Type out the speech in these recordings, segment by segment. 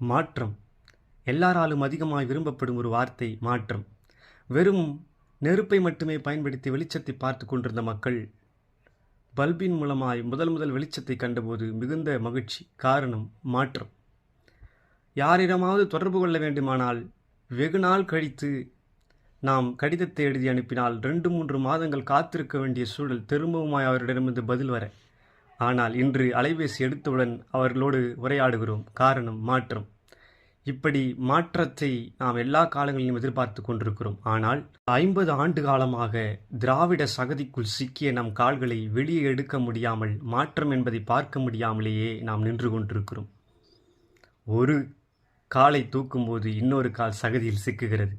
மாற்றம் எல்லாராலும் அதிகமாய் விரும்பப்படும் ஒரு வார்த்தை மாற்றம். வெறும் நெருப்பை மட்டுமே பயன்படுத்தி வெளிச்சத்தை பார்த்து கொண்டிருந்த மக்கள் பல்பின் மூலமாய் முதல் வெளிச்சத்தை கண்டபோது மிகுந்த மகிழ்ச்சி. காரணம் மாற்றம். யாரிடமாவது தொடர்பு கொள்ள வேண்டுமானால் வெகு நாள் கழித்து நாம் கடிதத்தை எழுதி அனுப்பினால் 2-3 மாதங்கள் காத்திருக்க வேண்டிய சூழல் திரும்பவுமாய் அவரிடமிருந்து பதில் வர. ஆனால் இன்று அலைபேசி எடுத்தவுடன் அவர்களோடு உரையாடுகிறோம். காரணம் மாற்றம். இப்படி மாற்றத்தை நாம் எல்லா காலங்களிலும் எதிர்பார்த்து கொண்டிருக்கிறோம். ஆனால் 50 ஆண்டு காலமாக திராவிட சகதிக்குள் சிக்கிய நம் கால்களை வெளியே எடுக்க முடியாமல், மாற்றம் என்பதை பார்க்க முடியாமலேயே நாம் நின்று கொண்டிருக்கிறோம். ஒரு காலை தூக்கும்போது இன்னொரு கால் சகதியில் சிக்குகிறது.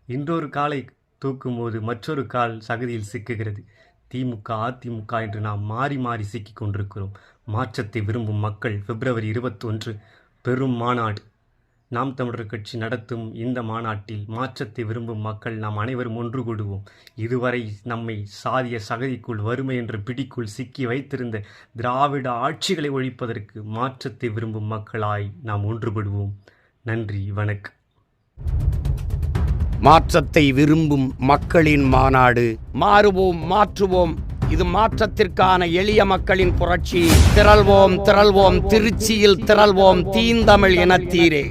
இன்னொரு காலை தூக்கும்போது மற்றொரு கால் சகதியில் சிக்குகிறது. திமுக, அதிமுக என்று நாம் மாறி மாறி சிக்கிக் கொண்டிருக்கிறோம். மாற்றத்தை விரும்பும் மக்கள் பிப்ரவரி 21 பெரும் மாநாடு. நாம் தமிழர் கட்சி நடத்தும் இந்த மாநாட்டில் மாற்றத்தை விரும்பும் மக்கள் நாம் அனைவரும் ஒன்று கூடுவோம். இதுவரை நம்மை சாதிய சகதிக்குள், வறுமை என்ற பிடிக்குள் சிக்கி வைத்திருந்த திராவிட ஆட்சிகளை ஒழிப்பதற்கு மாற்றத்தை விரும்பும் மக்களாய் நாம் ஒன்றுபடுவோம். நன்றி, வணக்கம். மாற்றத்தை விரும்பும் மக்களின் மாநாடு. மாறுவோம், மாற்றுவோம். இது மாற்றத்திற்கான எளிய மக்களின் புரட்சி. திரள்வோம், திரள்வோம், திருச்சியில் திரள்வோம், தீந்தமிழ் இனத்தீரே.